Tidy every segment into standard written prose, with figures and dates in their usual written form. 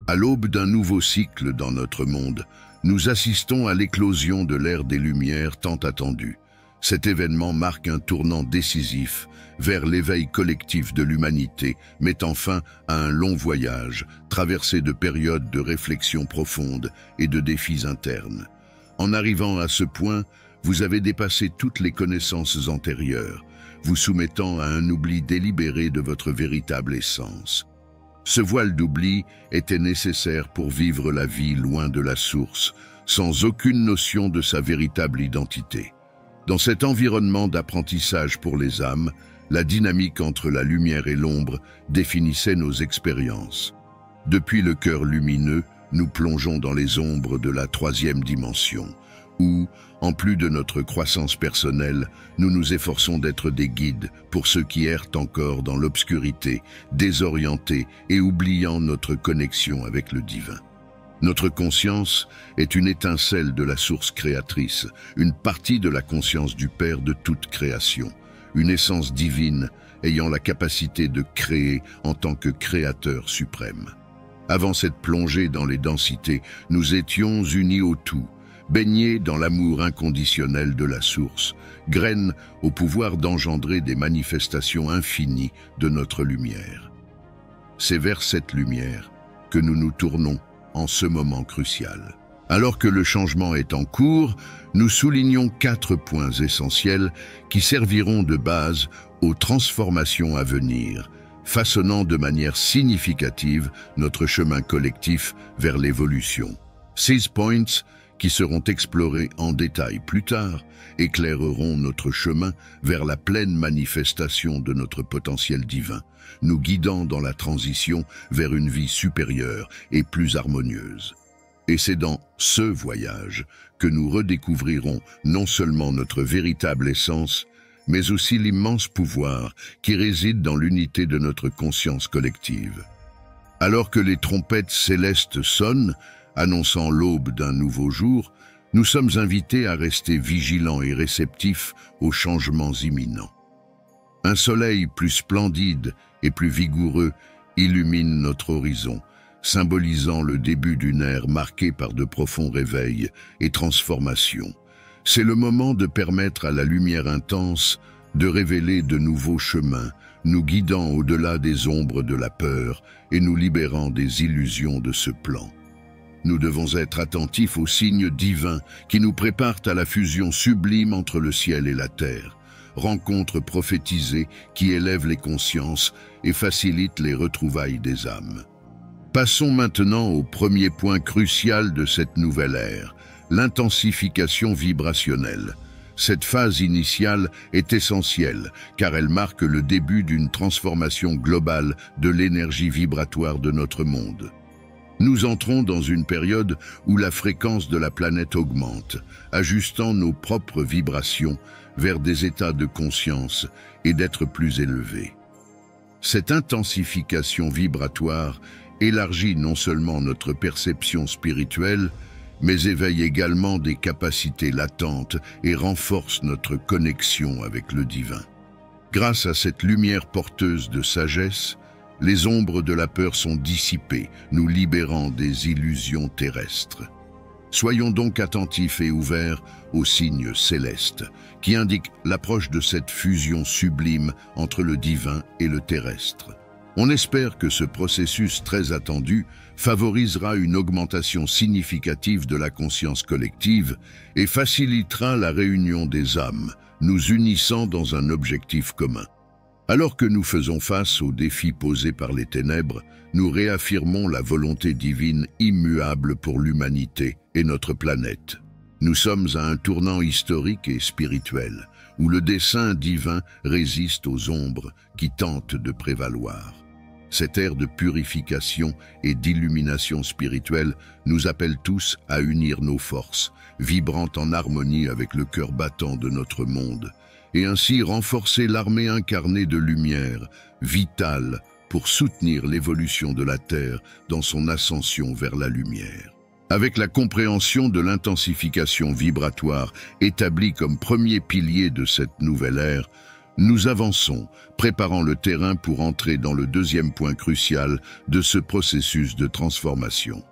À l'aube d'un nouveau cycle dans notre monde, nous assistons à l'éclosion de l'ère des Lumières tant attendue. Cet événement marque un tournant décisif vers l'éveil collectif de l'humanité, mettant fin à un long voyage, traversé de périodes de réflexion profonde et de défis internes. En arrivant à ce point, vous avez dépassé toutes les connaissances antérieures, vous soumettant à un oubli délibéré de votre véritable essence. Ce voile d'oubli était nécessaire pour vivre la vie loin de la source, sans aucune notion de sa véritable identité. Dans cet environnement d'apprentissage pour les âmes, la dynamique entre la lumière et l'ombre définissait nos expériences. Depuis le cœur lumineux, nous plongeons dans les ombres de la troisième dimension, où, en plus de notre croissance personnelle, nous nous efforçons d'être des guides pour ceux qui errent encore dans l'obscurité, désorientés et oubliant notre connexion avec le divin. Notre conscience est une étincelle de la source créatrice, une partie de la conscience du Père de toute création, une essence divine ayant la capacité de créer en tant que créateur suprême. Avant cette plongée dans les densités, nous étions unis au tout, baignés dans l'amour inconditionnel de la source, graines au pouvoir d'engendrer des manifestations infinies de notre lumière. C'est vers cette lumière que nous nous tournons en ce moment crucial. Alors que le changement est en cours, nous soulignons 4 points essentiels qui serviront de base aux transformations à venir, façonnant de manière significative notre chemin collectif vers l'évolution. 6 points qui seront explorés en détail plus tard, éclaireront notre chemin vers la pleine manifestation de notre potentiel divin, nous guidant dans la transition vers une vie supérieure et plus harmonieuse. Et c'est dans ce voyage que nous redécouvrirons non seulement notre véritable essence, mais aussi l'immense pouvoir qui réside dans l'unité de notre conscience collective. Alors que les trompettes célestes sonnent, annonçant l'aube d'un nouveau jour, nous sommes invités à rester vigilants et réceptifs aux changements imminents. Un soleil plus splendide et plus vigoureux illumine notre horizon, symbolisant le début d'une ère marquée par de profonds réveils et transformations. C'est le moment de permettre à la lumière intense de révéler de nouveaux chemins, nous guidant au-delà des ombres de la peur et nous libérant des illusions de ce plan. Nous devons être attentifs aux signes divins qui nous préparent à la fusion sublime entre le ciel et la terre, rencontre prophétisée qui élève les consciences et facilite les retrouvailles des âmes. Passons maintenant au premier point crucial de cette nouvelle ère, l'intensification vibrationnelle. Cette phase initiale est essentielle car elle marque le début d'une transformation globale de l'énergie vibratoire de notre monde. Nous entrons dans une période où la fréquence de la planète augmente, ajustant nos propres vibrations vers des états de conscience et d'être plus élevés. Cette intensification vibratoire élargit non seulement notre perception spirituelle, mais éveille également des capacités latentes et renforce notre connexion avec le divin. Grâce à cette lumière porteuse de sagesse, les ombres de la peur sont dissipées, nous libérant des illusions terrestres. Soyons donc attentifs et ouverts aux signes célestes, qui indiquent l'approche de cette fusion sublime entre le divin et le terrestre. On espère que ce processus très attendu favorisera une augmentation significative de la conscience collective et facilitera la réunion des âmes, nous unissant dans un objectif commun. Alors que nous faisons face aux défis posés par les ténèbres, nous réaffirmons la volonté divine immuable pour l'humanité et notre planète. Nous sommes à un tournant historique et spirituel, où le dessein divin résiste aux ombres qui tentent de prévaloir. Cette ère de purification et d'illumination spirituelle nous appelle tous à unir nos forces, vibrant en harmonie avec le cœur battant de notre monde, et ainsi renforcer l'armée incarnée de lumière, vitale pour soutenir l'évolution de la Terre dans son ascension vers la lumière. Avec la compréhension de l'intensification vibratoire établie comme premier pilier de cette nouvelle ère, Nous avançons, préparant le terrain pour entrer dans le deuxième point crucial de ce processus de transformation.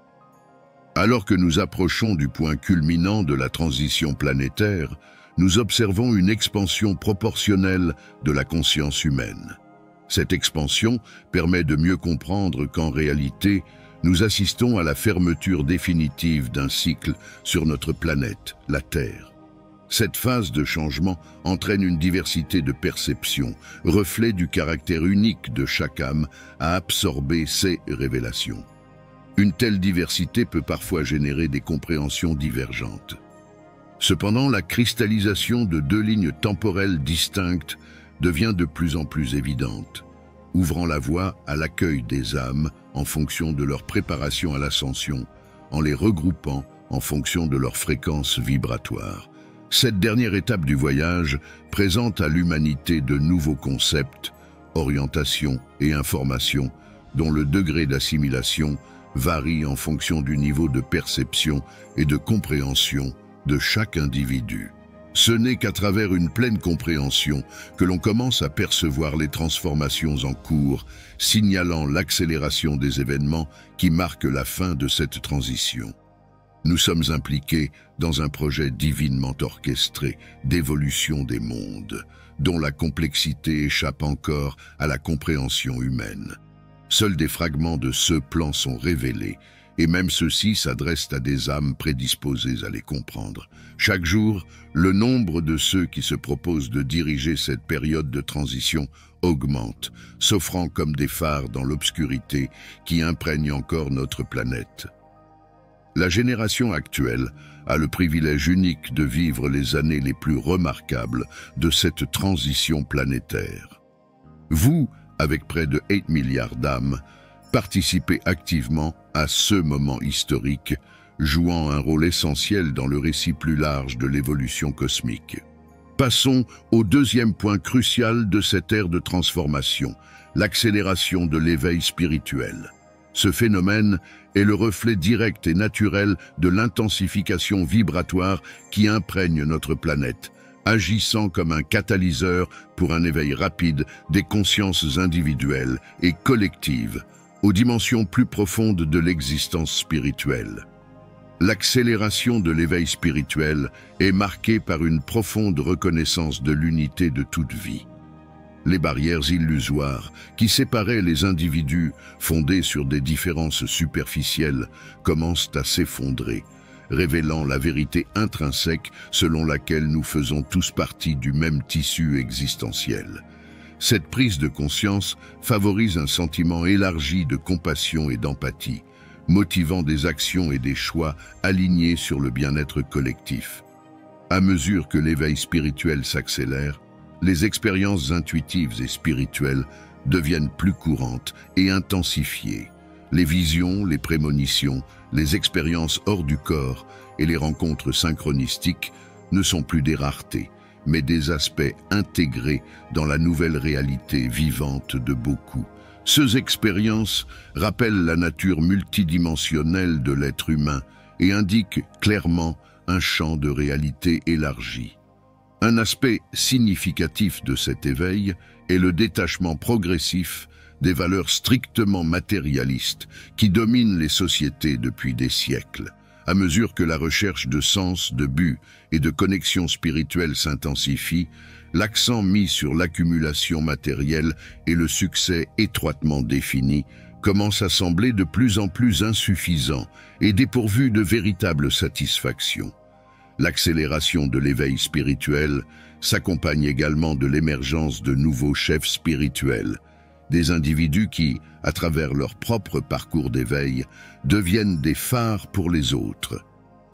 Alors que nous approchons du point culminant de la transition planétaire, nous observons une expansion proportionnelle de la conscience humaine. Cette expansion permet de mieux comprendre qu'en réalité, nous assistons à la fermeture définitive d'un cycle sur notre planète, la Terre. Cette phase de changement entraîne une diversité de perceptions, reflet du caractère unique de chaque âme à absorber ces révélations. Une telle diversité peut parfois générer des compréhensions divergentes. Cependant, la cristallisation de deux lignes temporelles distinctes devient de plus en plus évidente, ouvrant la voie à l'accueil des âmes en fonction de leur préparation à l'ascension, en les regroupant en fonction de leur fréquence vibratoire. Cette dernière étape du voyage présente à l'humanité de nouveaux concepts, orientations et informations dont le degré d'assimilation varie en fonction du niveau de perception et de compréhension de chaque individu. Ce n'est qu'à travers une pleine compréhension que l'on commence à percevoir les transformations en cours, signalant l'accélération des événements qui marquent la fin de cette transition. Nous sommes impliqués dans un projet divinement orchestré d'évolution des mondes, dont la complexité échappe encore à la compréhension humaine. Seuls des fragments de ce plan sont révélés, et même ceux-ci s'adressent à des âmes prédisposées à les comprendre. Chaque jour, le nombre de ceux qui se proposent de diriger cette période de transition augmente, s'offrant comme des phares dans l'obscurité qui imprègne encore notre planète. La génération actuelle a le privilège unique de vivre les années les plus remarquables de cette transition planétaire. Vous, avec près de 8 milliards d'âmes, participez activement à ce moment historique, jouant un rôle essentiel dans le récit plus large de l'évolution cosmique. Passons au deuxième point crucial de cette ère de transformation, l'accélération de l'éveil spirituel. Ce phénomène est le reflet direct et naturel de l'intensification vibratoire qui imprègne notre planète, agissant comme un catalyseur pour un éveil rapide des consciences individuelles et collectives aux dimensions plus profondes de l'existence spirituelle. L'accélération de l'éveil spirituel est marquée par une profonde reconnaissance de l'unité de toute vie. Les barrières illusoires qui séparaient les individus fondés sur des différences superficielles commencent à s'effondrer, révélant la vérité intrinsèque selon laquelle nous faisons tous partie du même tissu existentiel. Cette prise de conscience favorise un sentiment élargi de compassion et d'empathie, motivant des actions et des choix alignés sur le bien-être collectif. À mesure que l'éveil spirituel s'accélère, les expériences intuitives et spirituelles deviennent plus courantes et intensifiées. Les visions, les prémonitions, les expériences hors du corps et les rencontres synchronistiques ne sont plus des raretés, mais des aspects intégrés dans la nouvelle réalité vivante de beaucoup. Ces expériences rappellent la nature multidimensionnelle de l'être humain et indiquent clairement un champ de réalité élargi. Un aspect significatif de cet éveil est le détachement progressif des valeurs strictement matérialistes qui dominent les sociétés depuis des siècles. À mesure que la recherche de sens, de but et de connexion spirituelle s'intensifie, l'accent mis sur l'accumulation matérielle et le succès étroitement défini commence à sembler de plus en plus insuffisant et dépourvu de véritable satisfaction. L'accélération de l'éveil spirituel s'accompagne également de l'émergence de nouveaux chefs spirituels, des individus qui, à travers leur propre parcours d'éveil, deviennent des phares pour les autres.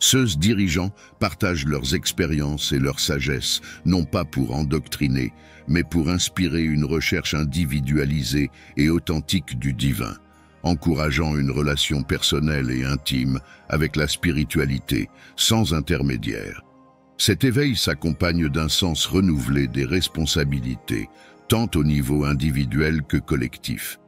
Ceux dirigeants partagent leurs expériences et leur sagesse, non pas pour endoctriner, mais pour inspirer une recherche individualisée et authentique du divin, encourageant une relation personnelle et intime avec la spiritualité, sans intermédiaire. Cet éveil s'accompagne d'un sens renouvelé des responsabilités, tant au niveau individuel que collectif.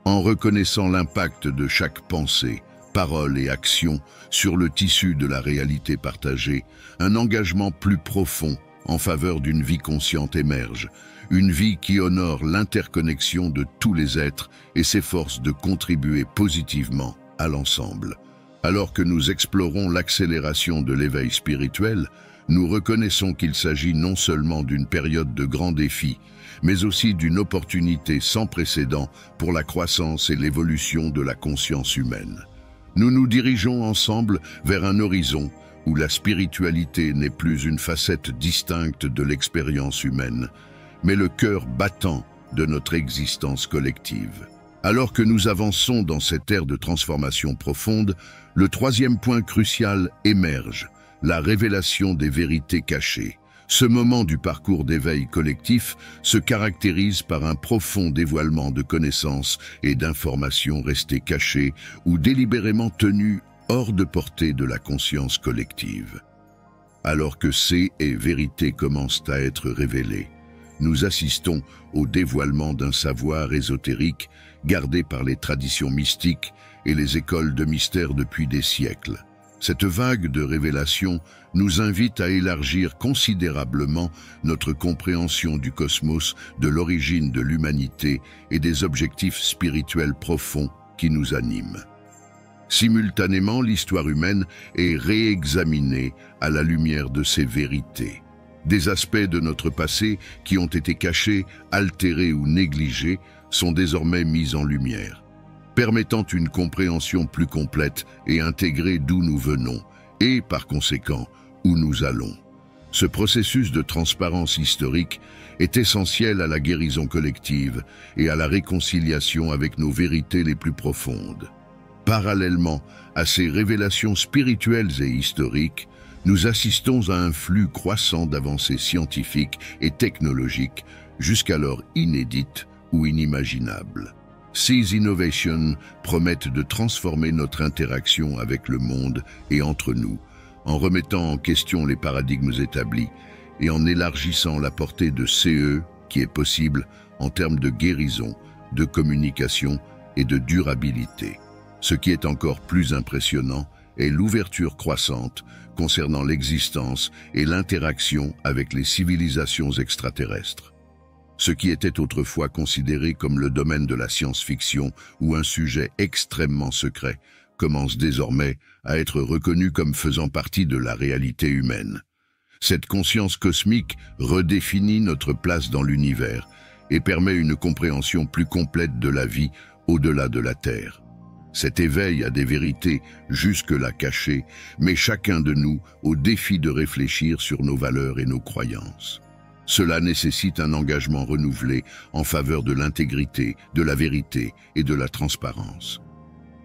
En reconnaissant l'impact de chaque pensée, parole et action sur le tissu de la réalité partagée, un engagement plus profond en faveur d'une vie consciente émerge, une vie qui honore l'interconnexion de tous les êtres et s'efforce de contribuer positivement à l'ensemble. Alors que nous explorons l'accélération de l'éveil spirituel, nous reconnaissons qu'il s'agit non seulement d'une période de grands défis, mais aussi d'une opportunité sans précédent pour la croissance et l'évolution de la conscience humaine. Nous nous dirigeons ensemble vers un horizon où la spiritualité n'est plus une facette distincte de l'expérience humaine, mais le cœur battant de notre existence collective. Alors que nous avançons dans cette ère de transformation profonde, le troisième point crucial émerge, la révélation des vérités cachées. Ce moment du parcours d'éveil collectif se caractérise par un profond dévoilement de connaissances et d'informations restées cachées ou délibérément tenues hors de portée de la conscience collective. Alors que ces vérités commencent à être révélées, nous assistons au dévoilement d'un savoir ésotérique gardé par les traditions mystiques et les écoles de mystère depuis des siècles. Cette vague de révélations nous invite à élargir considérablement notre compréhension du cosmos, de l'origine de l'humanité et des objectifs spirituels profonds qui nous animent. Simultanément, l'histoire humaine est réexaminée à la lumière de ces vérités. Des aspects de notre passé qui ont été cachés, altérés ou négligés sont désormais mis en lumière, permettant une compréhension plus complète et intégrée d'où nous venons et, par conséquent, où nous allons. Ce processus de transparence historique est essentiel à la guérison collective et à la réconciliation avec nos vérités les plus profondes. Parallèlement à ces révélations spirituelles et historiques, nous assistons à un flux croissant d'avancées scientifiques et technologiques, jusqu'alors inédites ou inimaginables. Ces innovations promettent de transformer notre interaction avec le monde et entre nous, en remettant en question les paradigmes établis et en élargissant la portée de ce qui est possible en termes de guérison, de communication et de durabilité. Ce qui est encore plus impressionnant est l'ouverture croissante concernant l'existence et l'interaction avec les civilisations extraterrestres. Ce qui était autrefois considéré comme le domaine de la science-fiction ou un sujet extrêmement secret commence désormais à être reconnu comme faisant partie de la réalité humaine. Cette conscience cosmique redéfinit notre place dans l'univers et permet une compréhension plus complète de la vie au-delà de la Terre. Cet éveil à des vérités jusque-là cachées met chacun de nous au défi de réfléchir sur nos valeurs et nos croyances. Cela nécessite un engagement renouvelé en faveur de l'intégrité, de la vérité et de la transparence.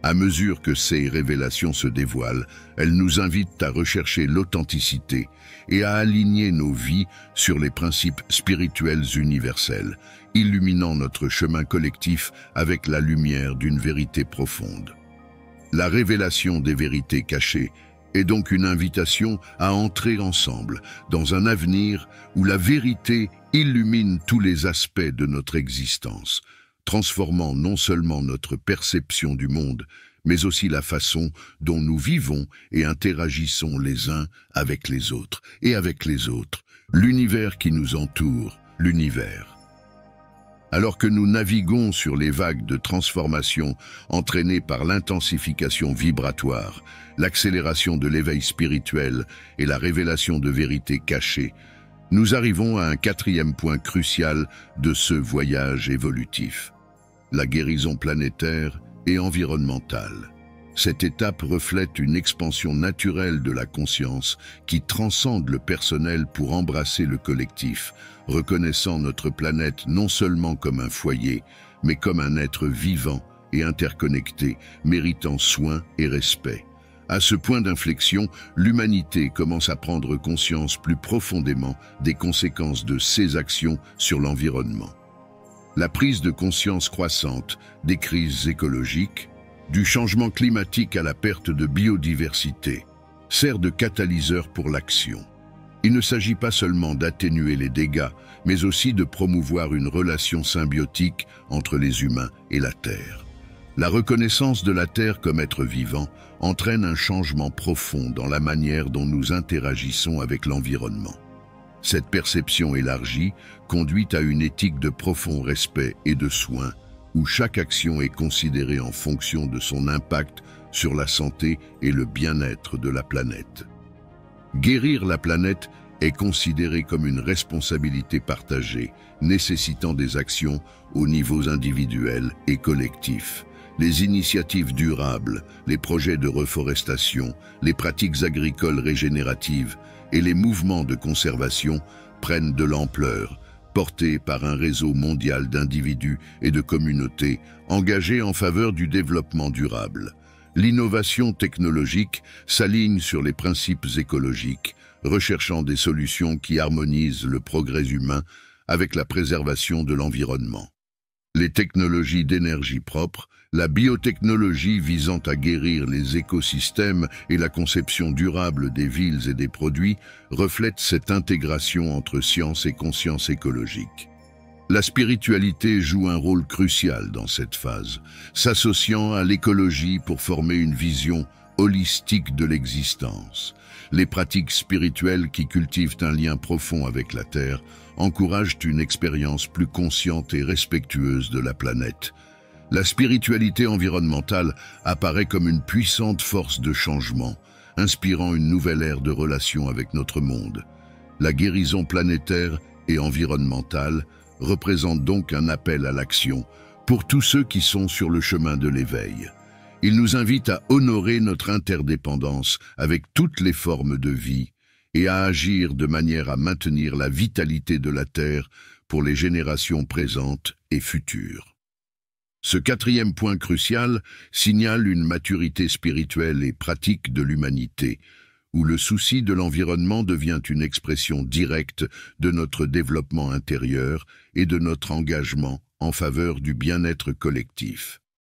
À mesure que ces révélations se dévoilent, elles nous invitent à rechercher l'authenticité et à aligner nos vies sur les principes spirituels universels, illuminant notre chemin collectif avec la lumière d'une vérité profonde. La révélation des vérités cachées est donc une invitation à entrer ensemble dans un avenir où la vérité illumine tous les aspects de notre existence, transformant non seulement notre perception du monde, mais aussi la façon dont nous vivons et interagissons les uns avec les autres et avec les autres, l'univers qui nous entoure, l'univers. Alors que nous naviguons sur les vagues de transformation entraînées par l'intensification vibratoire, l'accélération de l'éveil spirituel et la révélation de vérités cachées, nous arrivons à un quatrième point crucial de ce voyage évolutif: la guérison planétaire et environnementale. Cette étape reflète une expansion naturelle de la conscience qui transcende le personnel pour embrasser le collectif, reconnaissant notre planète non seulement comme un foyer, mais comme un être vivant et interconnecté, méritant soin et respect. À ce point d'inflexion, l'humanité commence à prendre conscience plus profondément des conséquences de ses actions sur l'environnement. La prise de conscience croissante des crises écologiques, du changement climatique à la perte de biodiversité, sert de catalyseur pour l'action. Il ne s'agit pas seulement d'atténuer les dégâts, mais aussi de promouvoir une relation symbiotique entre les humains et la Terre. La reconnaissance de la Terre comme être vivant entraîne un changement profond dans la manière dont nous interagissons avec l'environnement. Cette perception élargie conduit à une éthique de profond respect et de soin, où chaque action est considérée en fonction de son impact sur la santé et le bien-être de la planète. Guérir la planète est considéré comme une responsabilité partagée, nécessitant des actions aux niveaux individuels et collectifs. Les initiatives durables, les projets de reforestation, les pratiques agricoles régénératives et les mouvements de conservation prennent de l'ampleur, portés par un réseau mondial d'individus et de communautés engagés en faveur du développement durable. L'innovation technologique s'aligne sur les principes écologiques, recherchant des solutions qui harmonisent le progrès humain avec la préservation de l'environnement. Les technologies d'énergie propre, la biotechnologie visant à guérir les écosystèmes et la conception durable des villes et des produits reflètent cette intégration entre science et conscience écologique. La spiritualité joue un rôle crucial dans cette phase, s'associant à l'écologie pour former une vision holistique de l'existence. Les pratiques spirituelles qui cultivent un lien profond avec la Terre encouragent une expérience plus consciente et respectueuse de la planète. La spiritualité environnementale apparaît comme une puissante force de changement, inspirant une nouvelle ère de relations avec notre monde. La guérison planétaire et environnementale représente donc un appel à l'action pour tous ceux qui sont sur le chemin de l'éveil. Il nous invite à honorer notre interdépendance avec toutes les formes de vie et à agir de manière à maintenir la vitalité de la Terre pour les générations présentes et futures. Ce quatrième point crucial signale une maturité spirituelle et pratique de l'humanité, où le souci de l'environnement devient une expression directe de notre développement intérieur et de notre engagement en faveur du bien-être collectif.